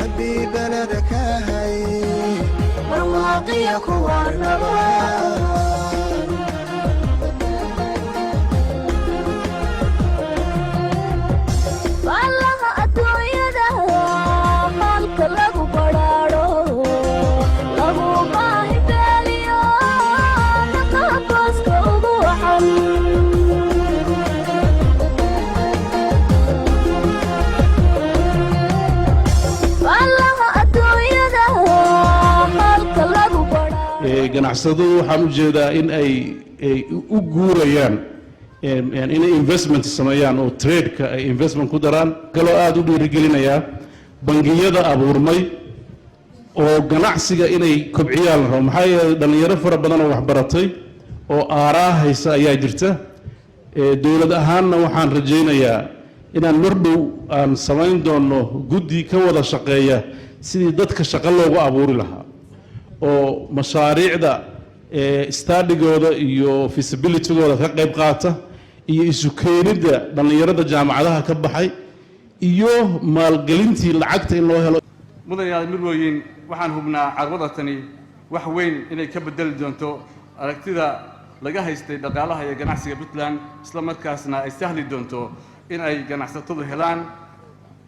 أبي بلدك هاي برواقيك والنبات ganacsatadu waxaan u jeedaa in ay u guurayaan inay investment sameeyaan oo trade-ka ay investment ku daraan kaloo aad u dhiirigelinayaa bangiyada abuurmay oo ganacsiga inay kobciyaan la rabo maxaa yeelay dhalinyaro fara badan oo waxbaratay oo aaraa haysa ayaa jirta dowlad ahaanna waxaan rajaynayaa inaan mar dhow aan samayn doono guddi ka wada shaqeeya sidii dadka shaqo loogu abuuri lahaa oo mashaariicda study-gooda iyo feasibility-gooda ka qayb qaata iyo isu keenidda dhalinyarada jaamacadaha ka baxay iyo maalgelintii lacagta in loo helo mudanayaal midwooyin waxaan hubnaa carwadatani wax weyn inay ka bedeli doonto aragtida laga haystay dhaqaalaha iyo ganacsiga Puntland isla markaasna ay sahli doonto in ay ganacsatadu helaan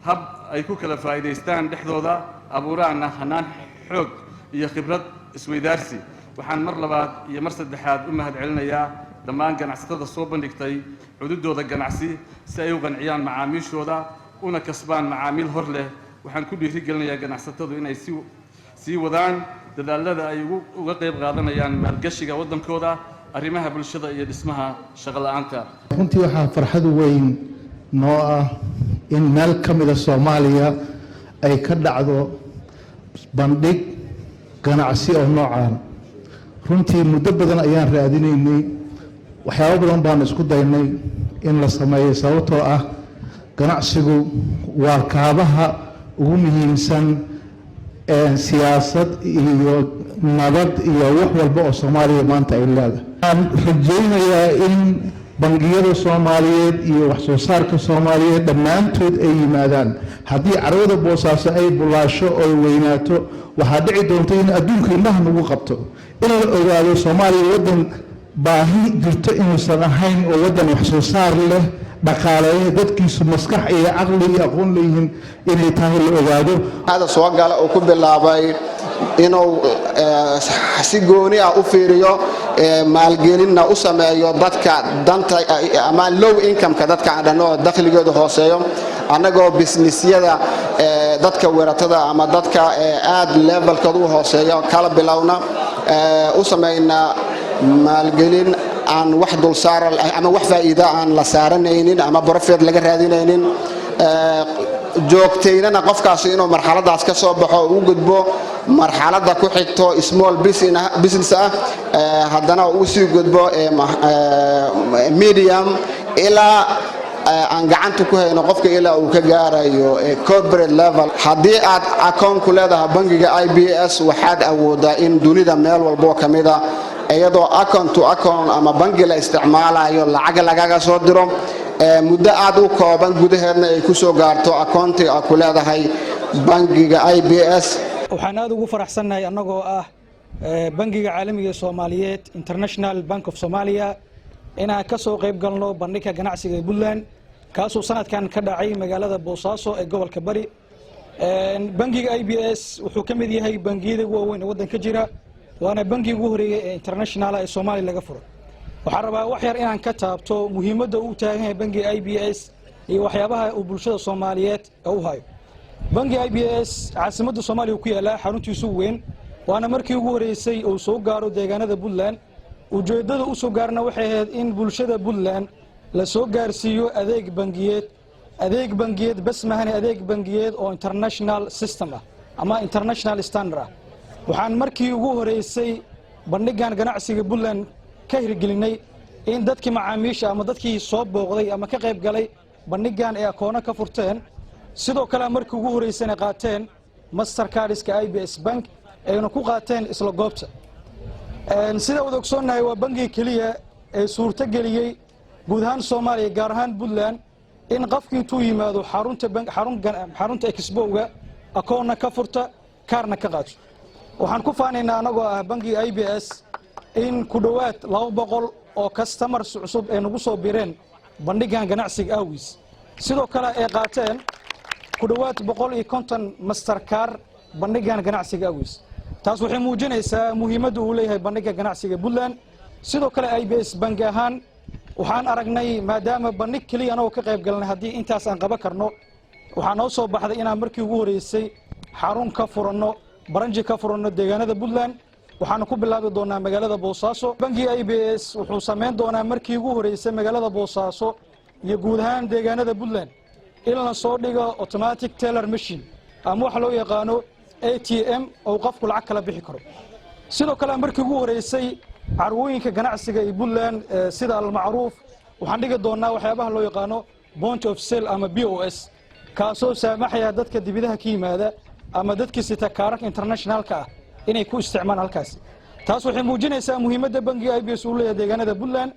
hab ay ku kala faa'iideystaan dhexdooda abuuraana hanaan xoog iyo khibrad isweydaarsi waxaan mar labaad iyo mar saddexaad u mahadcelinayaa dhammaan ganacsatada soo bandhigtay cududooda ganacsi si ay u qanciyaan macaamiishooda una kasbaan macaamiil hor leh waxaan ku dhiirigelinayaa ganacsatadu inay sii wadaan dadaalada ay uga qayb qaadanayaan maalgashiga waddankooda arrimaha bulshada iyo dhismaha shaqo la'aanta runtii waxaa farxad weyn noo ah in meel ka mid ah Soomaaliya ay ka dhacdo bandhig ganacsi oo noocaan runtii muddo badan ayaan raadinaynay waxyaabo badan baan isku daynay in la sameeyo sababtoo ah ganacsigu waa kaabaha ugu muhiimsan siyaasad iyo nabad iyo wax walba oo Soomaaliya maanta ay leedahay aan rajaynayaa in bangiyada Soomaaliyeed iyo wax soo saarka Soomaaliyeed dhammaantood ay yimaadaan haddii carwada boosaaso ay bulaasho oo weynaato waxaa dhici doonta in adduunka indhaha nagu qabto in la ogaado Soomaaliya waddan baahi jirto inuusan ahayn oo waddan wax soo saar leh dhaqaaleeyo dadkiisu maskax iyo aqli iyo aqoon leeyihiin inay tahay la ogaado hada soo gala oo ku bilaabay inuu si gooni ah u fiiriyo maalgelinna u sameeyo dadka danta ama low income ka dadka aan oo dakhligooda hooseeyo anagoo businessyada dadka weeratada ama dadka aad levelkooda u hooseeyo kala bilowna u sameeyna maalgelin aan wax dul saaran ama wax faa'iido aan la saaranaynin ama profit laga raadinaynin joogteynana qofkaas inuu marxaladaas ka soo baxo uu gudbo marxaladda ku xigto small business haddana uu sii gudbo medium ilaa aan gacanta ku hayno qofka ilaa uu ka gaarayo corporate level haddii aad account ku leedahay bangiga IBS waxaad awoodaa in dunida meel walba kamida iyadoo account to account ama bangi la isticmaalayo lacag lagaga soo diro muddo aad u kooban gudaheedna ay ku soo gaarto akoontiga ku leedahay bangiga IBS waxaan aad ugu faraxsanahay annagoo ah bangiga caalamiga Soomaaliyeed International Bank of Somalia inaan ka soo qayb galno bandhigga ganacsiga Puntland kaasoo sanadkan ka dhacay magaalada Boosaaso ee gobolka Bari bangiga IBS wuxuu ka mid yahay bangiyada ugu weyn ee waddanka jira waana bangiga ugu horeeyay ee international ee Soomaaliya laga furo waxaan rabaa wax yar inaan ka taabto muhiimadda uu taagan yahay bangiga IBS iyo waxyaabaha uu bulshada Soomaaliyeed u hayo bangiga IBS caasimadda Soomaaliya ku yaala xaruntiisu weyn waana markii ugu horeysay oo soo gaaro deegaanada Puntland ujeedada uu soo gaarna waxay ahayd in bulshada Puntland la soo gaarsiiyo adeeg bangiyeed bas mahane adeeg bangiyeed oo international system ah ama international standard waxaan markii ugu horeysay bandhigan ganacsiga Puntland ka hirgelinay in dadkii macaamiisha ama dadkii soo booqday ama ka qayb galay bandhigan ay akoona ka furteen sidoo kale markii ugu horeysay qaateen Mastercard-ka IBS Bank ayna ku qaateen isla goobta sida wada ogsoonahay waa bangiga kaliya ee suurta galiyay guud ahaan Soomaaliya gaar ahaan Puntland in qofkii intuu yimaado xarunta expo-ga akoonna ka furta kaarna ka qaato waxaan ku faanaynaa anagoo ah bangiga IBS in ku dhowaad 200 oo customers cusub ee nagu soo bireen bandhigan ganacsiga awis sidoo kale ay qaateen ku dhowaad 150 mastercard bandhigan ganacsiga awis taas waxay muujinaysaa muhiimadda uu leeyahay bandhiga ganacsiga Puntland sidoo kale IBS bangi ahaan waxaan aragnay maadaama bandhig kaliya anoo ka qayb galnay hadii intaas aan qaban karno waxaan noo soo baxday inaan markii ugu horeysay xarun ka furano baranji ka furano deegaanada Puntland waxaan ku bilaabi doonaa magaalada Boosaaso bangiga IBS wuxuu sameyn doonaa markii ugu horeysay magaalada Boosaaso iyo guud ahaan deegaanada Puntland in la soo dhigo automatic teller machine ama wax loo yaqaano ATM oo qofku lacag kala bixi karo sidoo kale markii ugu horeysay carwooyinka ganacsiga ee Puntland sida al-macruuf waxaan dhigi doonaa waxyaabaha loo yaqaano point of sale ama POS kaasoo saamaxaya dadka dibadaha ka yimaada ama dadka sita kaararka internationalka ah inay ku isticmaalaan halkaas taas waxay muujinaysaa muhiimadda bangiga IBS uu leeyahay deegaanada Puntland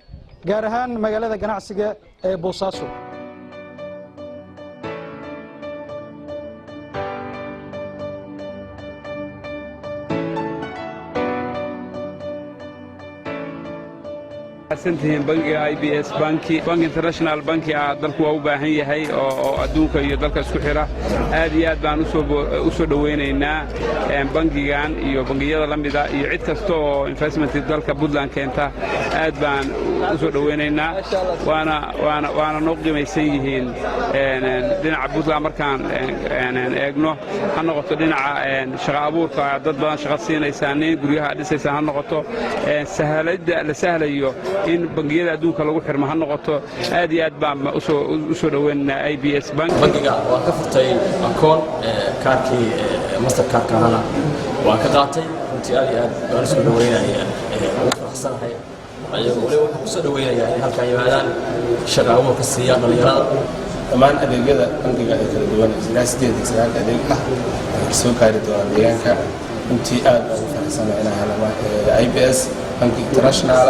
gaar ahaan magaalada ganacsiga ee Boosaaso سنتين بنك IBS بنك انترناشونال بنك dalku waa u baahan yahay oo adduunka iyo dalka isku xira aad iyo aad baan u soo dhaweynaynaa bangigan iyo bangiyada la mid ah iyo cid kasta oo investment dalka Puntland keenta aad baan u soo dhaweynaynaa waana noo qiimaysan yihiin dhinaca Puntland markaan eegno ha noqoto dhinaca shaqo abuurka dad badan shaqo siinaysaa guryaha dhisaysaa ha noqoto sahalada la sahlayo in bangiyada adduunka lagu xirmo ha noqoto aad iyo aad baan u soo dhaweynaa IBS bangiga waan ka furtay akoon kaarkii mastercard-kana waan ka qaatay runtii aad iyo aad baan soo dhaweynayaa ugu faraxsanahay ayagoo wali waxaan kusoo dhaweynayaa in halkaan yimaadaan shaqo abuur ka siiyaan dhalinyarada dhammaan adeegyada bangiga ee kala duwan ilaa 8 adeeg ah soo gaari doona deegaanka runtii aad baan u faraxsanahay inaan helno IBS bank international